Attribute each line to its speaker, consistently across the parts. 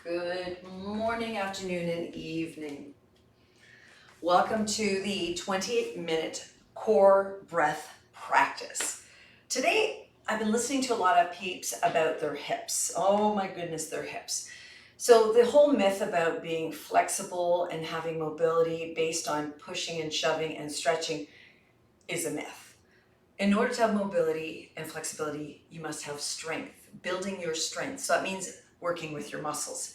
Speaker 1: Good morning, afternoon, and evening. Welcome to the 28-minute core breath practice. Today, I've been listening to a lot of peeps about their hips. Oh my goodness, their hips. So the whole myth about being flexible and having mobility based on pushing and shoving and stretching is a myth. In order to have mobility and flexibility, you must have strength, building your strength. So that means working with your muscles,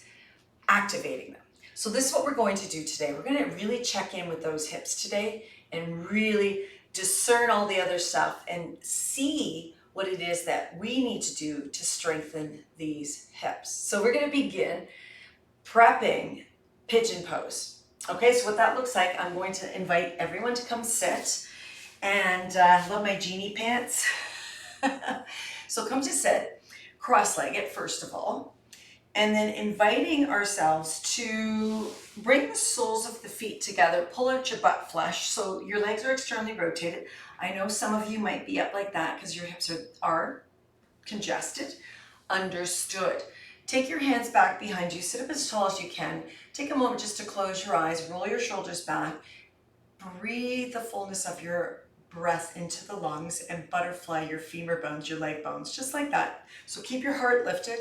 Speaker 1: activating them. So this is what we're going to do today. We're going to really check in with those hips today and really discern all the other stuff and see what it is that we need to do to strengthen these hips. So we're going to begin prepping pigeon pose. Okay, so what that looks like, I'm going to invite everyone to come sit, and I love my genie pants. So come to sit, cross-legged first of all, and then inviting ourselves to bring the soles of the feet together, pull out your butt flush so your legs are externally rotated. I know some of you might be up like that because your hips are congested. Understood. Take your hands back behind you, sit up as tall as you can. Take a moment just to close your eyes, roll your shoulders back, breathe the fullness of your breath into the lungs and butterfly your femur bones, your leg bones, just like that. So keep your heart lifted.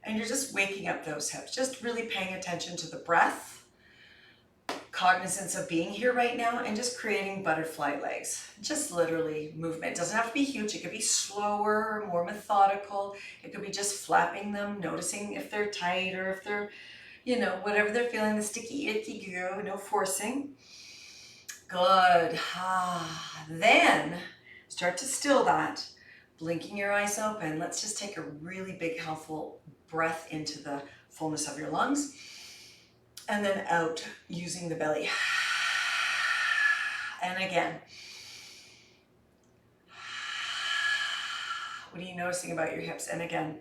Speaker 1: And you're just waking up those hips, just really paying attention to the breath, cognizance of being here right now, and just creating butterfly legs. Just literally movement. It doesn't have to be huge. It could be slower, more methodical. It could be just flapping them, noticing if they're tight or if they're, whatever they're feeling, the sticky, icky goo, no forcing. Good. Then start to still that. Blinking your eyes open. Let's just take a really big, helpful breath into the fullness of your lungs, and then out using the belly. And again. What are you noticing about your hips? And again.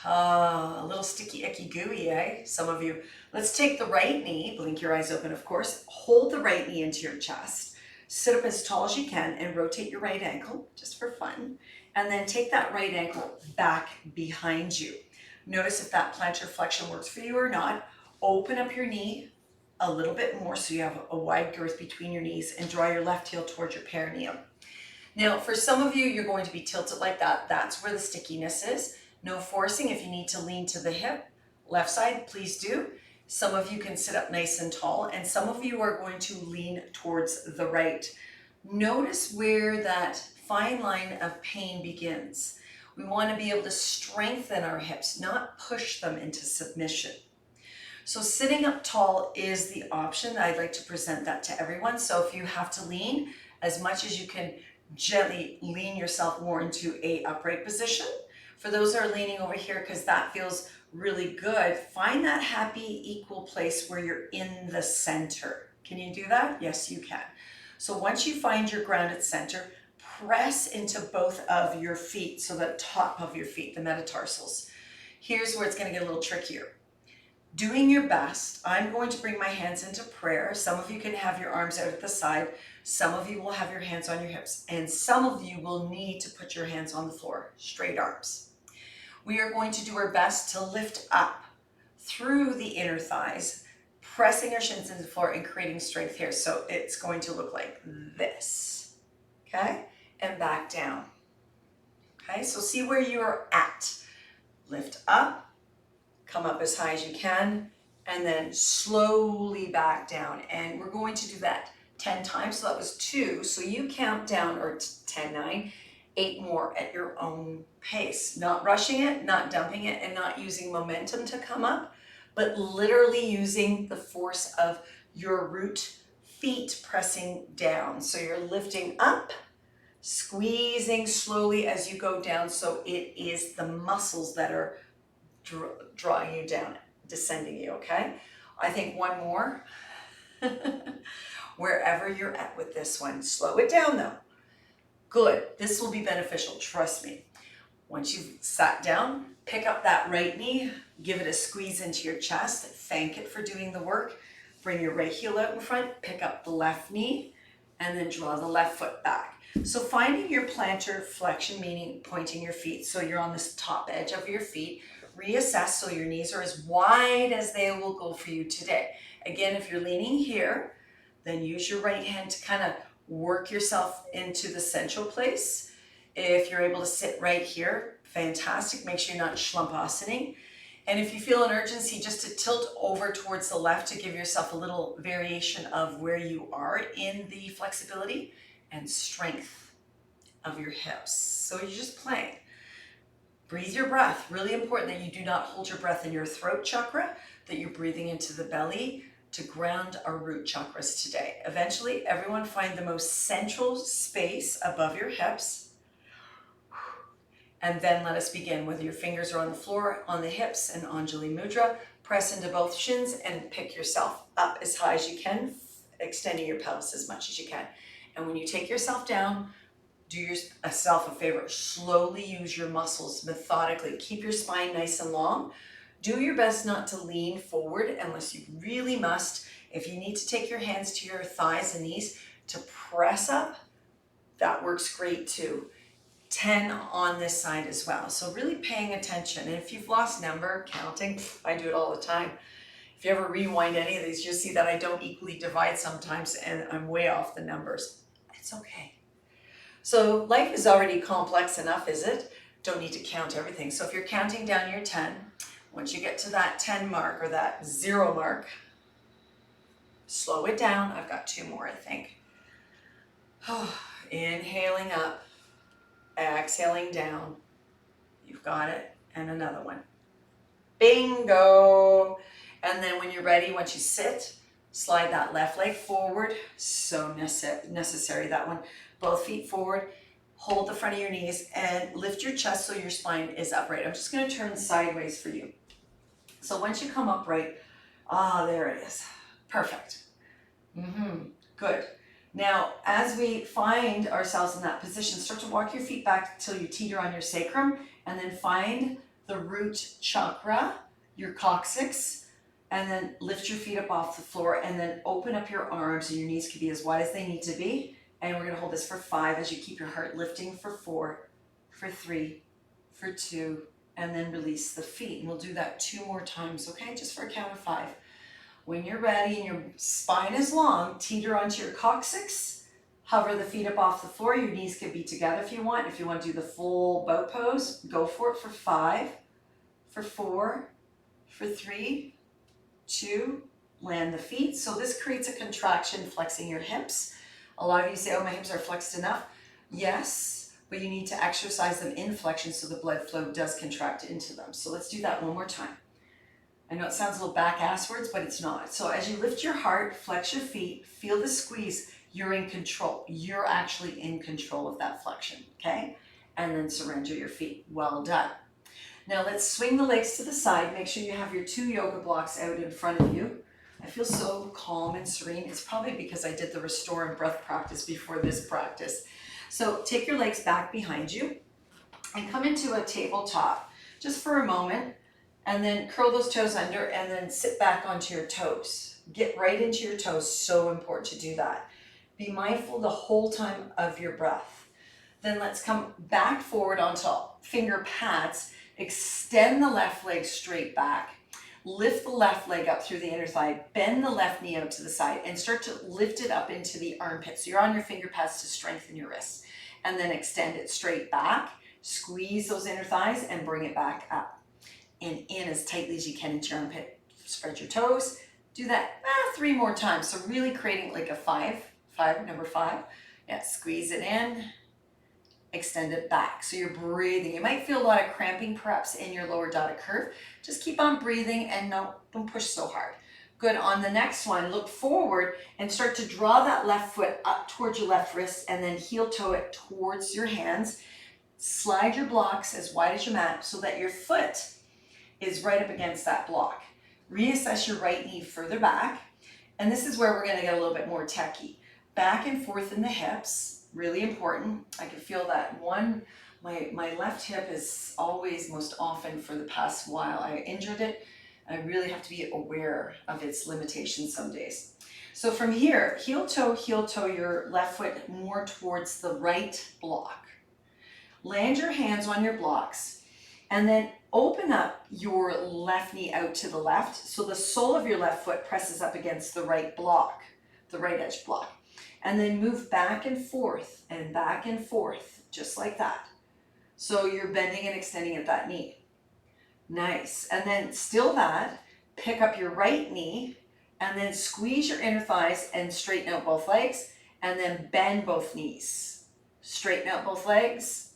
Speaker 1: A little sticky, icky, gooey, eh? Some of you. Let's take the right knee. Blink your eyes open, of course. Hold the right knee into your chest. Sit up as tall as you can and rotate your right ankle, just for fun. And then take that right ankle back behind you. Notice if that plantar flexion works for you or not. Open up your knee a little bit more so you have a wide girth between your knees, and draw your left heel towards your perineum. Now, for some of you, you're going to be tilted like that. That's where the stickiness is. No forcing. If you need to lean to the hip, left side, please do. Some of you can sit up nice and tall, and some of you are going to lean towards the right. Notice where that fine line of pain begins. We want to be able to strengthen our hips, not push them into submission. So sitting up tall is the option. I'd like to present that to everyone. So if you have to lean, as much as you can gently lean yourself more into a upright position. For those that are leaning over here because that feels really good, find that happy equal place where you're in the center. Can you do that? Yes, you can. So once you find your grounded center, press into both of your feet, so the top of your feet, the metatarsals. Here's where it's going to get a little trickier. Doing your best, I'm going to bring my hands into prayer. Some of you can have your arms out at the side. Some of you will have your hands on your hips. And some of you will need to put your hands on the floor, straight arms. We are going to do our best to lift up through the inner thighs, pressing our shins into the floor and creating strength here. So it's going to look like this, okay? And back down, okay? So see where you're at. Lift up, come up as high as you can, and then slowly back down. And we're going to do that 10 times. So that was 2. So you count down, or 10, 9, 8 more at your own pace. Not rushing it, not dumping it, and not using momentum to come up, but literally using the force of your root feet pressing down. So you're lifting up, squeezing slowly as you go down. So it is the muscles that are drawing you down, descending you, okay? I think one more. Wherever you're at with this one, slow it down though. Good, this will be beneficial, trust me. Once you've sat down, pick up that right knee, give it a squeeze into your chest, thank it for doing the work. Bring your right heel out in front, pick up the left knee, and then draw the left foot back. So finding your plantar flexion, meaning pointing your feet, so you're on this top edge of your feet, reassess so your knees are as wide as they will go for you today. Again, if you're leaning here, then use your right hand to kind of work yourself into the central place. If you're able to sit right here, fantastic. Make sure you're not slumpasaning. And if you feel an urgency, just to tilt over towards the left to give yourself a little variation of where you are in the flexibility and strength of your hips. So you're just playing. Breathe your breath. Really important that you do not hold your breath in your throat chakra, that you're breathing into the belly to ground our root chakras today. Eventually, everyone find the most central space above your hips. And then let us begin. Whether your fingers are on the floor, on the hips, and Anjali Mudra, press into both shins and pick yourself up as high as you can, extending your pelvis as much as you can. And when you take yourself down, do yourself a favor. Slowly use your muscles methodically. Keep your spine nice and long. Do your best not to lean forward unless you really must. If you need to take your hands to your thighs and knees to press up, that works great too. 10 on this side as well. So really paying attention. And if you've lost number, counting, I do it all the time. If you ever rewind any of these, you'll see that I don't equally divide sometimes and I'm way off the numbers. It's okay. So life is already complex enough, is it? Don't need to count everything. So if you're counting down your 10, once you get to that 10 mark or that 0 mark, slow it down. I've got 2 more, I think. Inhaling up, exhaling down. You've got it. And another one. Bingo. And then when you're ready, once you sit, slide that left leg forward. So necessary, that one. Both feet forward. Hold the front of your knees and lift your chest so your spine is upright. I'm just going to turn sideways for you. So once you come upright, there it is. Perfect. Good. Now, as we find ourselves in that position, start to walk your feet back till you teeter on your sacrum, and then find the root chakra, your coccyx, and then lift your feet up off the floor, and then open up your arms, and your knees can be as wide as they need to be. And we're going to hold this for 5 as you keep your heart lifting, for 4, for 3, for 2, and then release the feet. And we'll do that 2 more times, okay? Just for a count of 5. When you're ready and your spine is long, teeter onto your coccyx, hover the feet up off the floor. Your knees can be together if you want. If you want to do the full boat pose, go for it, for 5, for 4, for 3, 2, land the feet. So this creates a contraction, flexing your hips. A lot of you say, oh, my hips are flexed enough. Yes, but you need to exercise them in flexion so the blood flow does contract into them. So let's do that one more time. I know it sounds a little back-asswards, but it's not. So as you lift your heart, flex your feet, feel the squeeze, you're in control. You're actually in control of that flexion, okay? And then surrender your feet. Well done. Now let's swing the legs to the side. Make sure you have your 2 yoga blocks out in front of you. I feel so calm and serene. It's probably because I did the restore and breath practice before this practice. So take your legs back behind you and come into a tabletop just for a moment, and then curl those toes under and then sit back onto your toes. Get right into your toes. So important to do that. Be mindful the whole time of your breath. Then let's come back forward onto finger pads. Extend the left leg straight back. Lift the left leg up through the inner thigh, bend the left knee out to the side, and start to lift it up into the armpit. So you're on your finger pads to strengthen your wrists. And then extend it straight back, squeeze those inner thighs, and bring it back up. And in as tightly as you can into your armpit. Spread your toes. Do that 3 more times. So really creating like a number 5. Yeah, squeeze it in. Extend it back. So you're breathing. You might feel a lot of cramping perhaps in your lower dotted curve. Just keep on breathing and don't push so hard. Good. On the next one, look forward and start to draw that left foot up towards your left wrist and then heel toe it towards your hands. Slide your blocks as wide as your mat so that your foot is right up against that block. Reassess your right knee further back. And this is where we're going to get a little bit more techie. Back and forth in the hips. Really important. I can feel that my left hip is always most often for the past while. I injured it. I really have to be aware of its limitations some days. So from here, heel toe your left foot more towards the right block. Land your hands on your blocks and then Open up your left knee out to the left so the sole of your left foot presses up against the right block, the right edge block. And then move back and forth, just like that. So you're bending and extending at that knee. Nice. And then still that, pick up your right knee and then squeeze your inner thighs and straighten out both legs, and then bend both knees. Straighten out both legs,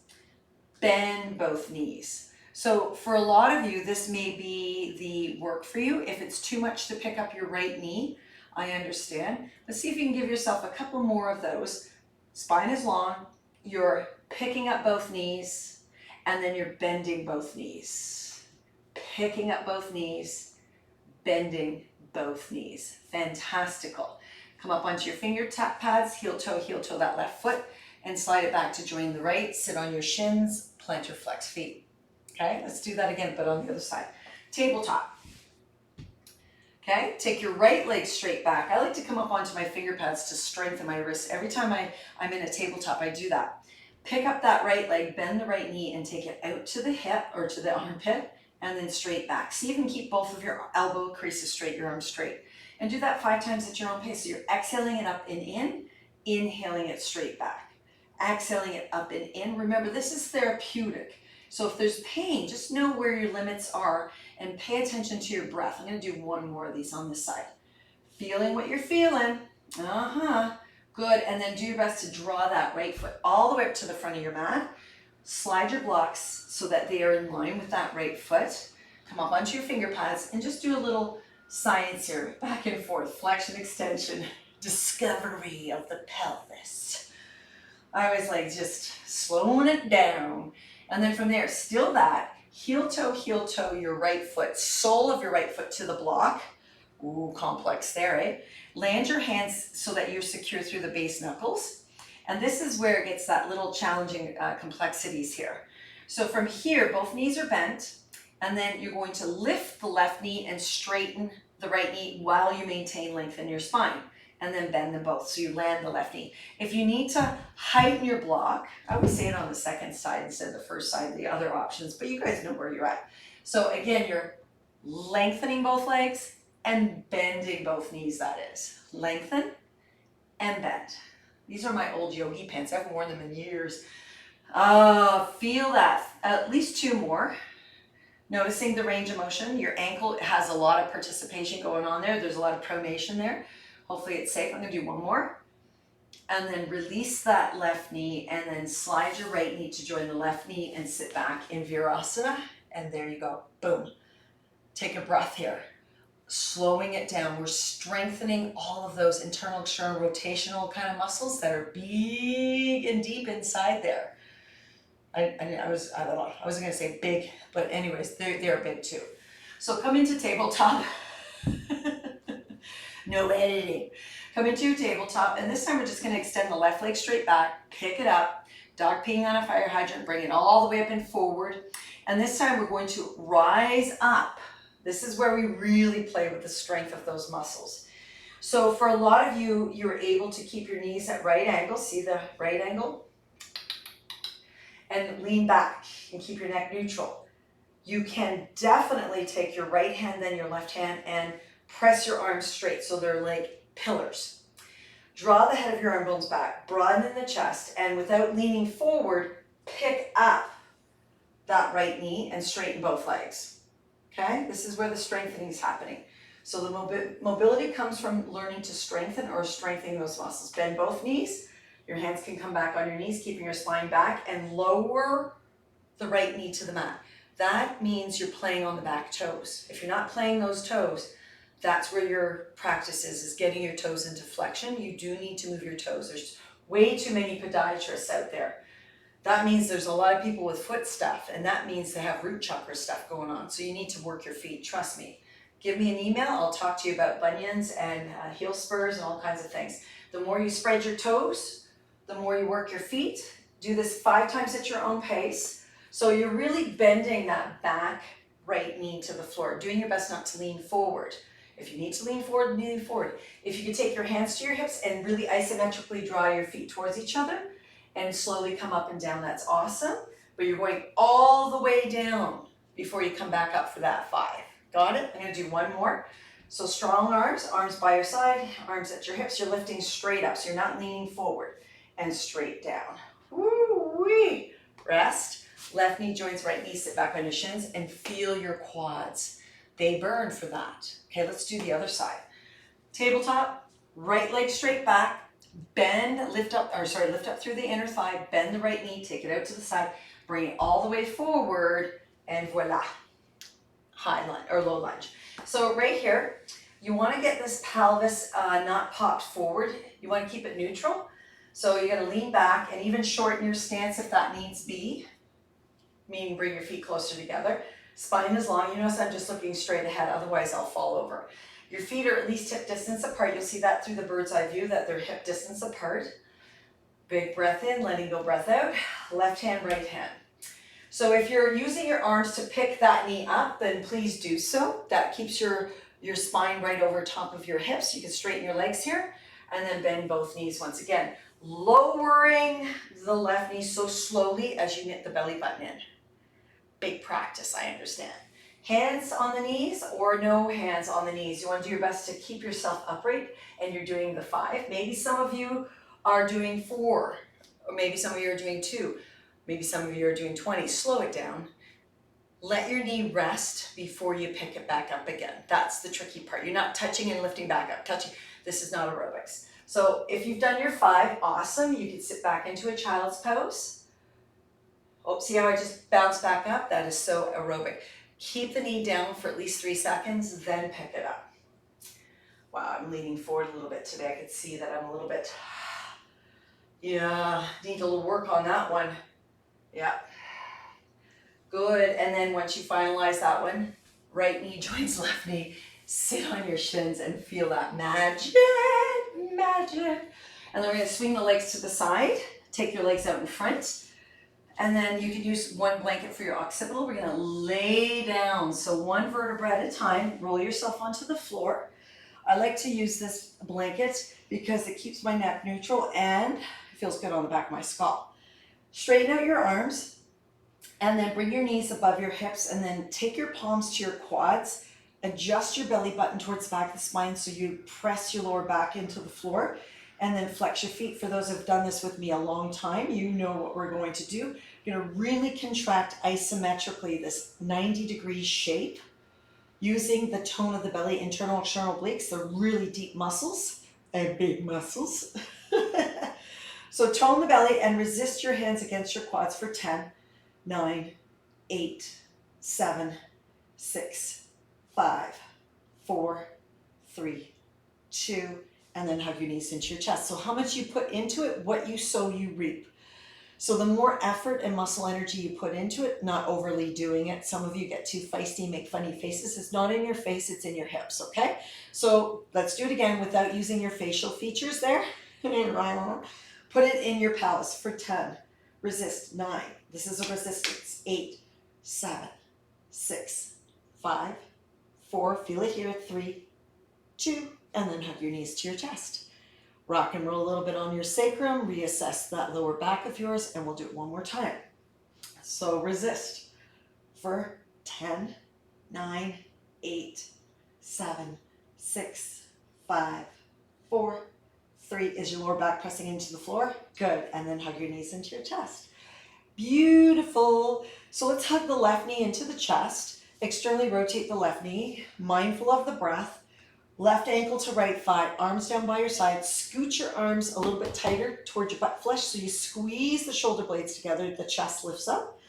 Speaker 1: bend both knees. So for a lot of you, this may be the work for you. If it's too much to pick up your right knee, I understand. But see if you can give yourself a couple more of those. Spine is long, you're picking up both knees, and then you're bending both knees. Picking up both knees, bending both knees. Fantastical. Come up onto your finger pads, heel toe that left foot, and slide it back to join the right. Sit on your shins, plant your flex feet. Okay, let's do that again, but on the other side. Tabletop. Okay, take your right leg straight back. I like to come up onto my finger pads to strengthen my wrists. Every time I'm in a tabletop, I do that. Pick up that right leg, bend the right knee, and take it out to the hip or to the armpit, and then straight back. See if you can keep both of your elbow creases straight, your arms straight. And do that 5 times at your own pace. So you're exhaling it up and in, inhaling it straight back. Exhaling it up and in. Remember, this is therapeutic. So if there's pain, just know where your limits are and pay attention to your breath. I'm going to do one more of these on this side. Feeling what you're feeling. Good. And then do your best to draw that right foot all the way up to the front of your mat. Slide your blocks so that they are in line with that right foot. Come up onto your finger pads and just do a little science here. Back and forth. Flexion, extension. Discovery of the pelvis. I always like just slowing it down. And then from there, still that, heel toe, your right foot, sole of your right foot to the block. Ooh, complex there, eh? Land your hands so that you're secure through the base knuckles. And this is where it gets that little challenging complexities here. So from here, both knees are bent, and then you're going to lift the left knee and straighten the right knee while you maintain length in your spine. And then bend them both, so you land the left knee. If you need to heighten your block, I would say it on the second side instead of the first side, the other options, but you guys know where you're at. So again, you're lengthening both legs and bending both knees, that is. Lengthen and bend. These are my old yogi pants. I haven't worn them in years. Feel that. At least 2 more. Noticing the range of motion. Your ankle has a lot of participation going on there. There's a lot of pronation there. Hopefully it's safe. I'm going to do one more. And then release that left knee and then slide your right knee to join the left knee and sit back in Virasana. And there you go. Boom. Take a breath here. Slowing it down. We're strengthening all of those internal, external, rotational kind of muscles that are big and deep inside there. I don't know. I wasn't going to say big, but anyways, they're big too. So come into tabletop. No editing. Come into your tabletop, and this time we're just going to extend the left leg straight back, pick it up, dog peeing on a fire hydrant, bring it all the way up and forward. And this time we're going to rise up. This is where we really play with the strength of those muscles. So for a lot of you, you're able to keep your knees at right angles. See the right angle? And lean back and keep your neck neutral. You can definitely take your right hand, then your left hand, and press your arms straight so they're like pillars. Draw the head of your arm bones back, broaden in the chest, and without leaning forward, pick up that right knee and straighten both legs. Okay? This is where the strengthening is happening. So the mobility comes from learning to strengthen or strengthening those muscles. Bend both knees. Your hands can come back on your knees, keeping your spine back, and lower the right knee to the mat. That means you're playing on the back toes. If you're not playing those toes, that's where your practice is getting your toes into flexion. You do need to move your toes. There's way too many podiatrists out there. That means there's a lot of people with foot stuff, and that means they have root chakra stuff going on. So you need to work your feet, trust me. Give me an email, I'll talk to you about bunions and heel spurs and all kinds of things. The more you spread your toes, the more you work your feet. Do this 5 times at your own pace. So you're really bending that back right knee to the floor, doing your best not to lean forward. If you need to lean forward, lean forward. If you can take your hands to your hips and really isometrically draw your feet towards each other and slowly come up and down, that's awesome. But you're going all the way down. before you come back up for that 5. Got it? I'm gonna do one more. So strong arms, arms by your side, arms at your hips. You're lifting straight up, so you're not leaning forward, and straight down. Woo-wee. Rest. Left knee joins right knee, sit back on your shins, and feel your quads. They burn for that. Okay, let's do the other side. Tabletop, right leg straight back, bend, lift up through the inner thigh, bend the right knee, take it out to the side, bring it all the way forward, and voila. High lunge or low lunge. So right here, you want to get this pelvis not popped forward. You want to keep it neutral. So you're going to lean back and even shorten your stance if that needs be. Meaning bring your feet closer together. Spine is long. You notice I'm just looking straight ahead, otherwise I'll fall over. Your feet are at least hip distance apart. You'll see that through the bird's eye view that they're hip distance apart. Big breath in, letting go breath out. Left hand, right hand. So if you're using your arms to pick that knee up, then please do so. That keeps your spine right over top of your hips. You can straighten your legs here and then bend both knees once again. Lowering the left knee so slowly as you knit the belly button in. Big practice, I understand. Hands on the knees or no hands on the knees. You want to do your best to keep yourself upright and you're doing the 5. Maybe some of you are doing 4, or maybe some of you are doing 2. Maybe some of you are doing 20. Slow it down. Let your knee rest before you pick it back up again. That's the tricky part. You're not touching and lifting back up. Touching. This is not aerobics. So if you've done your 5, awesome. You can sit back into a child's pose. Oh, see how I just bounced back up? That is so aerobic. Keep the knee down for at least 3 seconds, then pick it up. Wow, I'm leaning forward a little bit today. I could see that I'm a little bit, yeah, need a little work on that one. Yeah. Good. And then once you finalize that one, right knee joins left knee, sit on your shins and feel that magic. And then we're going to swing the legs to the side, take your legs out in front, and then you can use one blanket for your occipital. We're going to lay down. So one vertebra at a time, roll yourself onto the floor. I like to use this blanket because it keeps my neck neutral and it feels good on the back of my skull. Straighten out your arms and then bring your knees above your hips and then take your palms to your quads. Adjust your belly button towards the back of the spine so you press your lower back into the floor and then flex your feet. For those who have done this with me a long time, you know what we're going to do. You're going to really contract isometrically this 90-degree shape using the tone of the belly, internal, external obliques. They're really deep muscles and big muscles. So tone the belly and resist your hands against your quads for 10, 9, 8, 7, 6, 5, 4, 3, 2, and then hug your knees into your chest. So how much you put into it, what you sow, you reap. So the more effort and muscle energy you put into it, not overly doing it. Some of you get too feisty, make funny faces. It's not in your face, it's in your hips, okay? So let's do it again without using your facial features there. Put it in your pelvis for 10. Resist, 9. This is a resistance. 8, 7, 6, 5, 4. Feel it here. 3, 2. And then hug your knees to your chest. Rock and roll a little bit on your sacrum. Reassess that lower back of yours. And we'll do it one more time. So resist for 10, 9, 8, 7, 6, 5, 4, 3. Is your lower back pressing into the floor? Good. And then hug your knees into your chest. Beautiful. So let's hug the left knee into the chest. Externally rotate the left knee. Mindful of the breath. Left ankle to right thigh. Arms down by your side. Scoot your arms a little bit tighter towards your butt flesh. So you squeeze the shoulder blades together. The chest lifts up.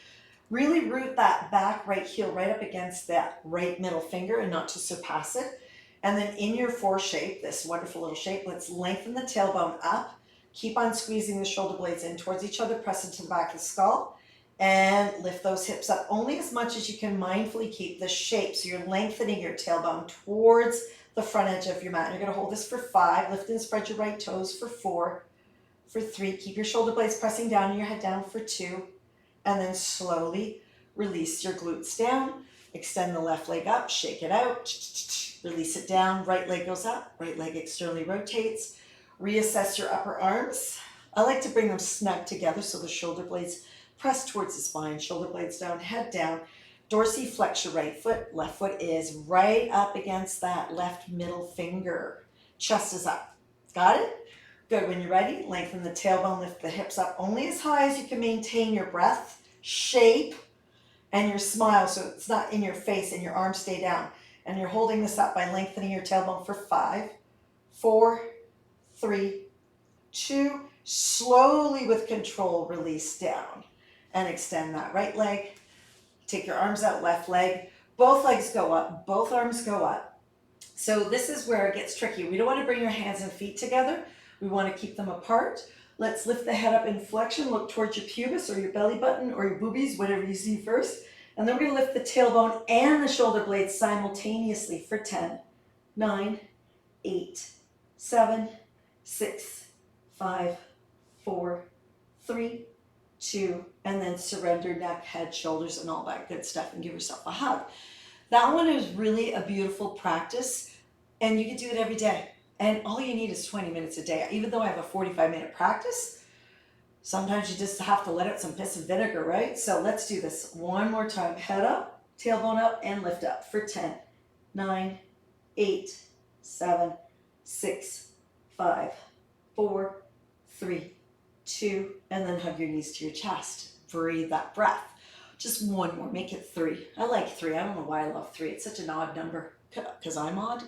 Speaker 1: Really root that back right heel right up against that right middle finger and not to surpass it. And then in your 4 shape, this wonderful little shape, let's lengthen the tailbone up. Keep on squeezing the shoulder blades in towards each other. Press into the back of the skull. And lift those hips up only as much as you can mindfully keep the shape. So you're lengthening your tailbone towards the front edge of your mat. You're going to hold this for 5. Lift and spread your right toes for 4. For 3. Keep your shoulder blades pressing down and your head down for 2. And then slowly release your glutes down. Extend the left leg up. Shake it out. Release it down. Right leg goes up. Right leg externally rotates. Reassess your upper arms. I like to bring them snug together so the shoulder blades press towards the spine. Shoulder blades down, head down. Dorsiflex your right foot. Left foot is right up against that left middle finger. Chest is up. Got it? Good. When you're ready, lengthen the tailbone, lift the hips up only as high as you can maintain your breath, shape, and your smile so it's not in your face and your arms stay down. And you're holding this up by lengthening your tailbone for 5, 4, 3, 2. Slowly with control, release down and extend that right leg. Take your arms out, left leg. Both legs go up, both arms go up. So this is where it gets tricky. We don't want to bring your hands and feet together. We want to keep them apart. Let's lift the head up in flexion, look towards your pubis or your belly button or your boobies, whatever you see first. And then we're going to lift the tailbone and the shoulder blades simultaneously for 10, 9, 8, 7, 6, 5, 4, 3, 2, and then surrender neck, head, shoulders, and all that good stuff and give yourself a hug. That one is really a beautiful practice, and you can do it every day. And all you need is 20 minutes a day. Even though I have a 45-minute practice, sometimes you just have to let out some piss and vinegar, right? So let's do this one more time. Head up, tailbone up, and lift up for 10, 9, 8, 7, 6, 5, 4, 3, 2, and then hug your knees to your chest. Breathe that breath. Just one more, make it 3. I like 3. I don't know why I love 3. It's such an odd number because I'm odd.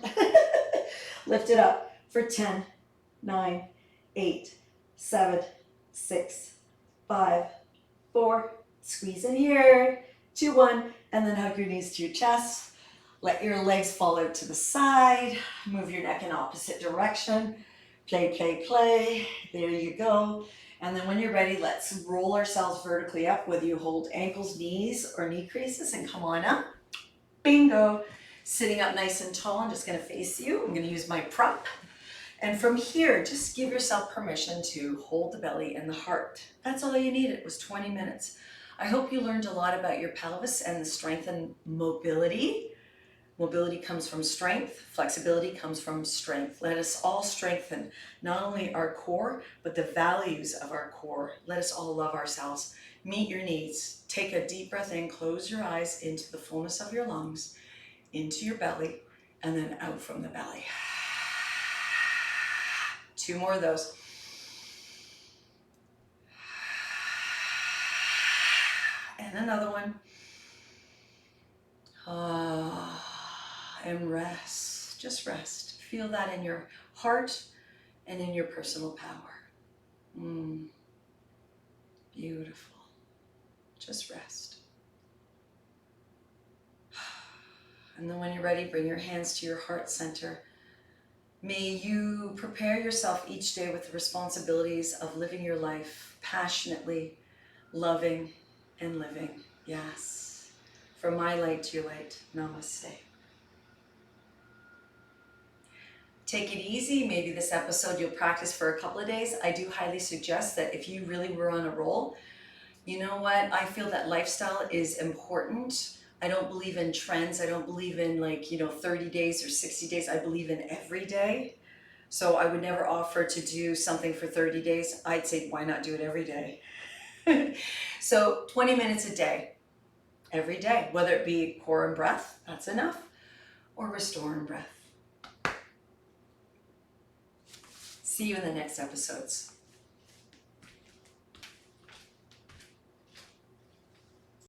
Speaker 1: Lift it up for 10, 9, 8, 7, 6, 5, 4, squeeze in here, 2, 1, and then hug your knees to your chest. Let your legs fall out to the side. Move your neck in opposite direction. Play, play, play. There you go. And then when you're ready, let's roll ourselves vertically up, whether you hold ankles, knees, or knee creases, and come on up. Bingo. Sitting up nice and tall, I'm just gonna face you. I'm gonna use my prop. And from here, just give yourself permission to hold the belly and the heart. That's all you need. It was 20 minutes. I hope you learned a lot about your pelvis and the strength and mobility. Mobility comes from strength. Flexibility comes from strength. Let us all strengthen not only our core, but the values of our core. Let us all love ourselves. Meet your needs. Take a deep breath in, close your eyes into the fullness of your lungs, into your belly, and then out from the belly. 2 more of those. And another one. And rest. Just rest. Feel that in your heart and in your personal power. Beautiful. Just rest. And then when you're ready, bring your hands to your heart center. May you prepare yourself each day with the responsibilities of living your life passionately, loving and living. Yes. From my light to your light. Namaste. Take it easy. Maybe this episode you'll practice for a couple of days. I do highly suggest that if you really were on a roll, you know what? I feel that lifestyle is important. I don't believe in trends. I don't believe in 30 days or 60 days. I believe in every day. So I would never offer to do something for 30 days. I'd say, why not do it every day? So 20 minutes a day, every day, whether it be core and breath, that's enough, or restore and breath. See you in the next episodes.